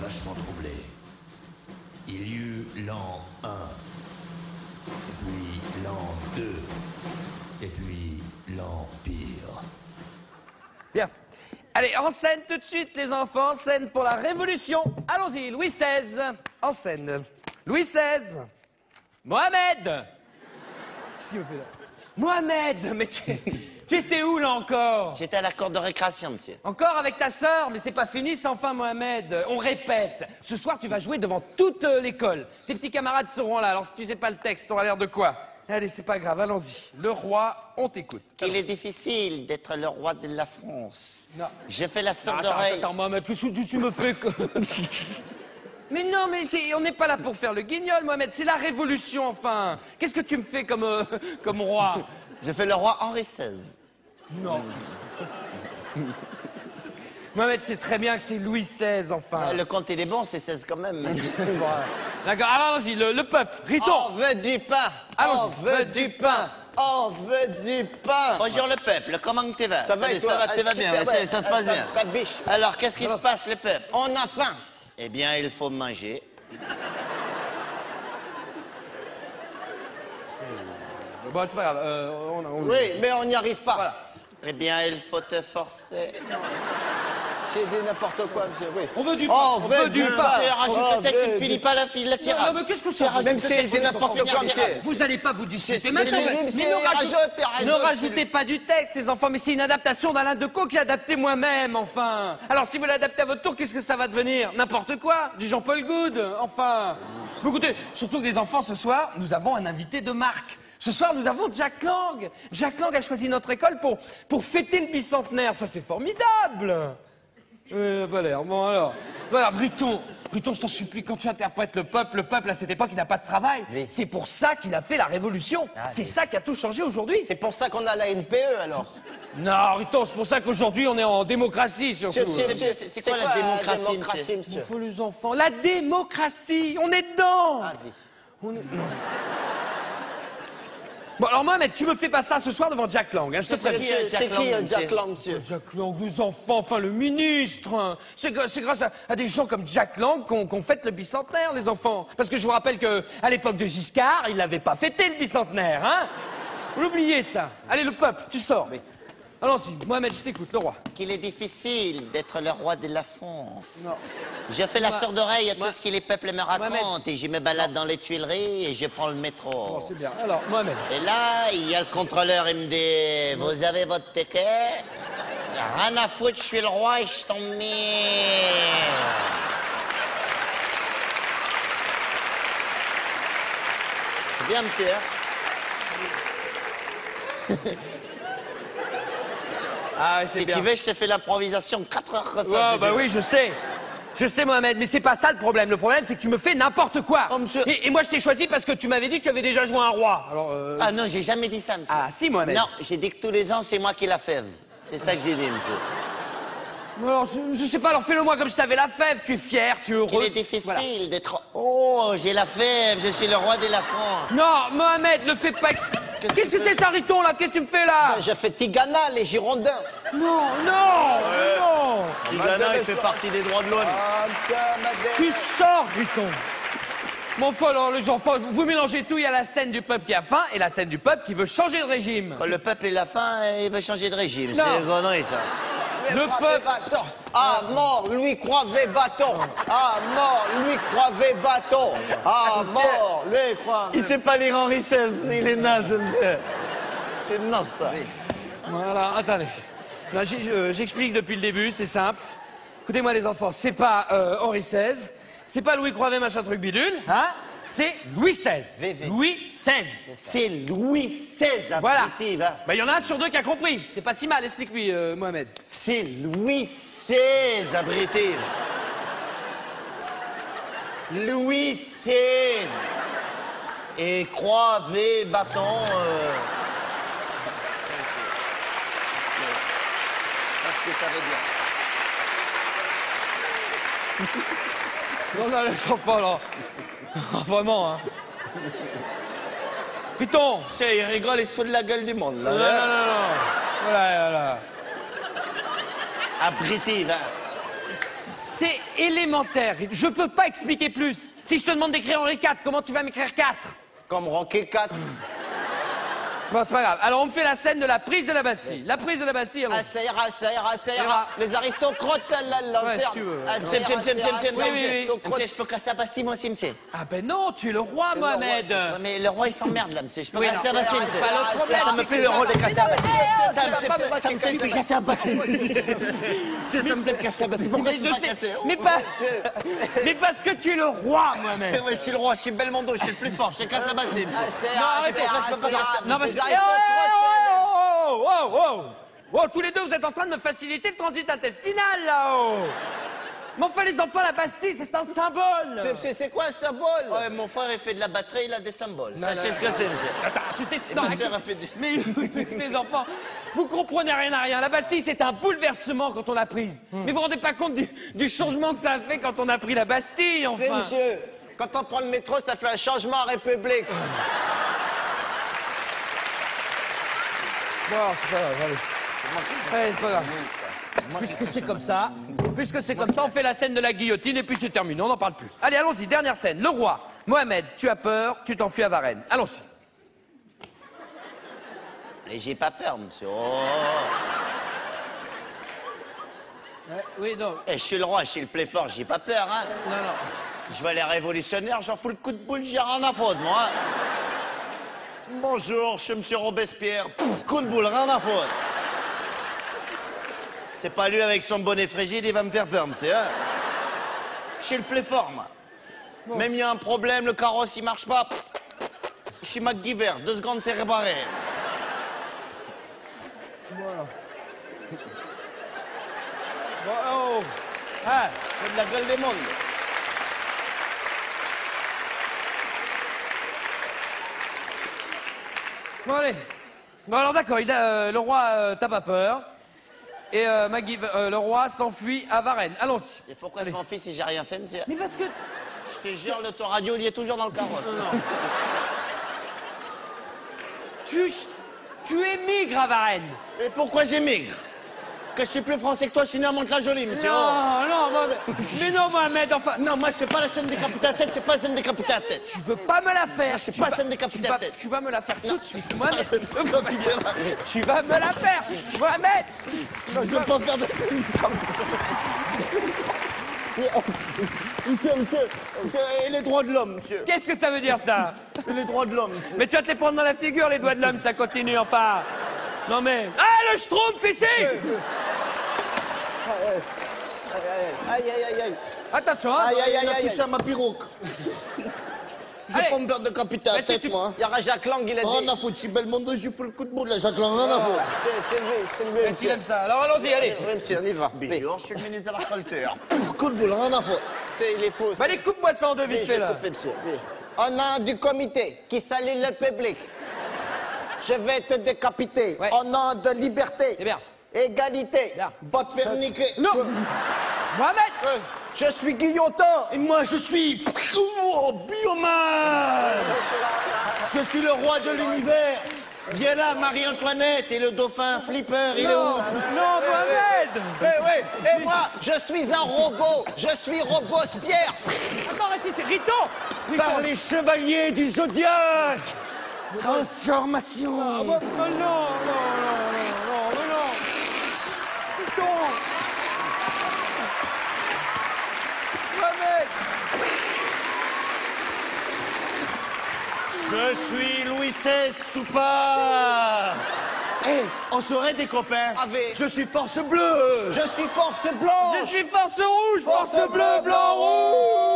vachement troublé. Il y eut l'an 1, et puis l'an 2, et puis l'Empire. Bien. Allez, en scène tout de suite, les enfants. En scène pour la Révolution. Allons-y, Louis XVI. En scène. Louis XVI. Mohamed. Qu'est-ce qu'il me fait là? Mohamed, mais tu étais où là encore? J'étais à la cour de récréation, monsieur. Encore avec ta sœur? Mais c'est pas fini sans fin, Mohamed. On répète. Ce soir, tu vas jouer devant toute l'école. Tes petits camarades seront là. Alors si tu sais pas le texte, t'auras l'air de quoi? Allez, c'est pas grave, allons-y. Le roi, on t'écoute. Qu'il est difficile d'être le roi de la France. Non. J'ai fait la sourde Attends, oreille. attends, Mohamed, qu'est-ce que tu me fais que... Mais non, mais on n'est pas là pour faire le guignol, Mohamed. C'est la Révolution, enfin. Qu'est-ce que tu me fais comme roi? J'ai fait le roi Henri XVI. Non. Mohamed, c'est très bien que c'est Louis XVI, enfin. Le compte, il est bon, c'est 16 quand même. Bon, d'accord, alors allons-y, le peuple, Riton. On veut du pain. On veut du pain. On veut du pain. Bonjour le peuple, comment tu vas? Ça va et toi? tu vas bien, ça se passe bien. Ça biche. Alors, qu'est-ce qui se passe, le peuple? On a faim. Eh bien, il faut manger. Bon, c'est pas grave, Oui, mais on n'y arrive pas. Voilà. Eh bien, il faut te forcer. J'ai dit n'importe quoi, monsieur, oui. On veut du pain, On on veut du pain. Rajoute le texte, il ne finit pas la tirade. Non, mais qu'est-ce que ça Même si c'est n'importe quoi, monsieur. Vous allez pas vous discuter C'est maintenant. lui, monsieur, Ne rajoutez pas du texte, les enfants, mais c'est une adaptation d'Alain Decaux que j'ai adapté moi-même, enfin. Alors si vous l'adaptez à votre tour, qu'est-ce que ça va devenir? N'importe quoi, du Jean-Paul Goude, enfin. Mais écoutez, surtout que les enfants, ce soir, nous avons un invité de marque. Ce soir, nous avons Jack Lang. Jack Lang a choisi notre école pour fêter le bicentenaire. Ça, c'est formidable. Valère, bon alors. Voilà, Riton, je t'en supplie, quand tu interprètes le peuple à cette époque, il n'a pas de travail. Oui. C'est pour ça qu'il a fait la révolution. C'est ça qui a tout changé aujourd'hui. C'est pour ça qu'on a la NPE, alors. Non, Riton, c'est pour ça qu'aujourd'hui, on est en démocratie, surtout. C'est quoi la démocratie, monsieur? Faut les enfants. La démocratie, on est dedans. Ah, oui. On est... non. Bon, alors Mohamed, tu me fais pas ça ce soir devant Jack Lang, hein, je te C'est préviens. C'est qui Jack Lang, monsieur? Jack Lang, les enfants, enfin le ministre. Hein. C'est grâce à des gens comme Jack Lang qu'on fête le bicentenaire, les enfants. Parce que je vous rappelle qu'à l'époque de Giscard, il n'avait pas fêté le bicentenaire, hein. Vous l'oubliez, ça. Allez, le peuple, tu sors. Oui. Allons-y, Mohamed, je t'écoute, le roi. Qu'il est difficile d'être le roi de la France. Non. Je fais la sourde oreille à tout ce que les peuples me racontent Mohamed. et je me balade dans les Tuileries et je prends le métro. Bon, c'est bien. Alors, Mohamed. Et là, il y a le contrôleur, il me dit, vous avez votre ticket? Rien à foutre, je suis le roi et je t'en mets. C'est bien, monsieur, hein? Ah, Si tu veux, je te fais l'improvisation 4 heures que ça. Ouais, si bah tu veux. oui, je sais. Je sais, Mohamed, mais c'est pas ça le problème. Le problème, c'est que tu me fais n'importe quoi. Oh, monsieur. Et moi, je t'ai choisi parce que tu m'avais dit que tu avais déjà joué un roi. Alors, Ah non, j'ai jamais dit ça, monsieur. Ah, si, Mohamed. Non, j'ai dit que tous les ans, c'est moi qui la fève. C'est ça que j'ai dit, monsieur. Alors, je sais pas, alors fais-le moi comme si t'avais la fève. Tu es fier, tu es heureux. Il est difficile Voilà. d'être... Oh, j'ai la fève, je suis le roi de la France. Non, Mohamed, ne fais pas... Qu'est-ce que c'est ça, Riton, là? Qu'est-ce que tu me fais, là? J'ai fait Tigana, les Girondins. Non, non, non. Tigana, il fait partie des droits de l'homme. Ah, Tu sors, Riton. Bon, enfin, alors, les enfants, vous mélangez tout. Il y a la scène du peuple qui a faim et la scène du peuple qui veut changer de régime. Quand le peuple est la faim, il veut changer de régime. Non. C'est une connerie, ça. Le peuple... Ah, mort, Louis Croivet Bâton. Ah, mort, Louis Croivet Bâton. Ah, mort, Louis Croivet. Il sait pas lire Henri XVI, il est naze, monsieur. C'est naze, toi. Voilà, attendez. Là, j'explique depuis le début, c'est simple. Écoutez-moi, les enfants, c'est pas Henri XVI, c'est pas Louis Croivet, machin truc bidule, hein? C'est Louis XVI. VV. Louis XVI. C'est Louis XVI, Voilà. abruti, va. Bah, il y en a un sur deux qui a compris. C'est pas si mal, explique-lui, Mohamed. C'est Louis XVI, abruti. Louis XVI. Et Croivet, bâton... Qu'est-ce que ça veut dire? Non, non, les enfants, là. Vraiment, hein. Python. C'est, il rigole, il se fout de la gueule du monde, là. Non, non, non, non. Voilà, voilà. Abruti, va. C'est élémentaire. Je peux pas expliquer plus. Si je te demande d'écrire Henri IV, comment tu vas m'écrire 4? Comme Rocky 4. Bon, c'est pas grave. Alors, on me fait la scène de la prise de la Bastille. La prise de la Bastille, allons-y. Ah, ça ira, ça ira, ça ira. ira. Les aristocrates, la lanterne. Ouais, si tu veux. Ah, ça ira, ça ira, ça ira. oui. Monsieur, je peux casser la Bastille, moi aussi, monsieur. Ah ben non, tu es le roi, Mohamed. Ouais, mais le roi, il s'emmerde, là, monsieur. Je peux Oui, casser non, la Bastille, c'est monsieur. pas le problème, Ça me c'est plaît que le ça rôle de va- casser la Bastille. Ça me plaît de casser la Bastille. Ça me plaît de casser la Bastille. Pourquoi je Mais peux je pas sais- casser? mais parce que tu es le roi, Mohamed. Ouais, je suis le roi, je suis Belmondo, je suis le plus fort. Je casse la Bastille, monsieur. C'est pourquoi je peux pas casser Non, parce Les que... aristocrates. Oh, tous les deux, vous êtes en train de me faciliter le transit intestinal, là-haut. Mais enfin, les enfants, la Bastille, c'est un symbole. C'est quoi un symbole? Ouais, mon frère, il fait de la batterie, il a des symboles. Sachez ce que c'est, monsieur. Attends, c'était... Et non, ma sœur a fait des... Mais les enfants, vous comprenez rien à rien. La Bastille, c'est un bouleversement quand on l'a prise. Mais vous vous rendez pas compte du changement que ça a fait quand on a pris la Bastille, C'est, enfin. monsieur, quand on prend le métro, ça fait un changement en République. Bon, c'est pas grave, allez. Allez, c'est pas grave. Puisque c'est comme ça, on fait la scène de la guillotine et puis c'est terminé, on n'en parle plus. Allez, allons-y, dernière scène. Le roi. Mohamed, tu as peur, tu t'enfuis à Varennes. Allons-y. Et j'ai pas peur, monsieur. Oh. Oui, non, Eh, je suis le roi, je suis le plus fort, j'ai pas peur, hein. non. Je vois les révolutionnaires, j'en fous le coup de boule, j'ai rien à foutre, moi. Bonjour, je suis monsieur Robespierre. Pouf, coup de boule, rien à foutre. C'est pas lui avec son bonnet frigide, il va me faire peur, monsieur, hein. Je suis le plus fort, moi. Même il y a un problème, le carrosse, il marche pas. Je suis MacGyver, 2 secondes, c'est réparé. Oh. Ah. C'est de la gueule des mondes. Bon, allez. Bon, alors d'accord, le roi, t'as pas peur. Et le roi s'enfuit à Varennes. Allons-y. Et pourquoi je m'en fiche si j'ai rien fait, monsieur? Mais parce que... Je te jure, l'autoradio, il est toujours dans le carrosse. Tu émigres à Varennes. Et pourquoi j'émigre? Que je suis plus français que toi, je suis né à Mantes-la-Jolie, monsieur. Non, Mohamed. Mais non, Mohamed, enfin... Non, moi, je fais pas la scène décapitée à la tête, je fais pas la scène décapitée à la tête. Tu veux pas me la faire. je sais Tu pas vas- scène décapitée tu à la vas- tête. Tu vas me la faire tout de suite, Mohamed. Non, Tu vas me la faire, Mohamed. je veux pas faire de... Monsieur, et les droits de l'homme, monsieur. Qu'est-ce que ça veut dire, ça? Et les droits de l'homme, monsieur. Mais tu vas te les prendre dans la figure, les doigts de l'homme, ça continue, enfin. Non, mais... Ah, le schtroumpf ici. Aïe, aïe, aïe, aïe. Attention, hein. Aïe, aïe, aïe, Il a aïe. touché à ma pirogue. Je vais Allez. pas me faire décapiter à la Mais si tête, tu- moi. Il y aura Jacques Lang, il a dit. Rien à foutre, je suis Belmondo, j'ai fait le coup de boule, là, Jacques Lang, rien à foutre. C'est lui, Est-ce qu'il aime ça? Alors, allons-y, allez. Oui, monsieur, on y va. Bonjour, je suis le ministre de la Culture. Coup de boule, rien à foutre. Il est faux. Bah, allez, coupe-moi ça en deux, vite fait, là. Au nom du comité qui salue le public, je vais te décapiter. Ouais. Au nom de liberté, C'est bien. égalité, Bien. Va te faire niquer. Non. Mohamed. je suis guillotin. Et moi, je suis... Oh, Bioman. Je suis le roi de l'univers. Viens là, Marie-Antoinette et le dauphin Flipper, il est où? Non, Mohamed. Et moi, je suis un robot. Je suis Robespierre. Attends, reste ici. Rito. Par les chevaliers du Zodiaque. Transformation. Ah, bah, non, mais non. Rito. Mohamed. Je suis Louis XVI sous pas. On serait des copains. Avec- Je suis force bleue. Je suis force blanche. Je suis force rouge, force bleue, blanc, rouge.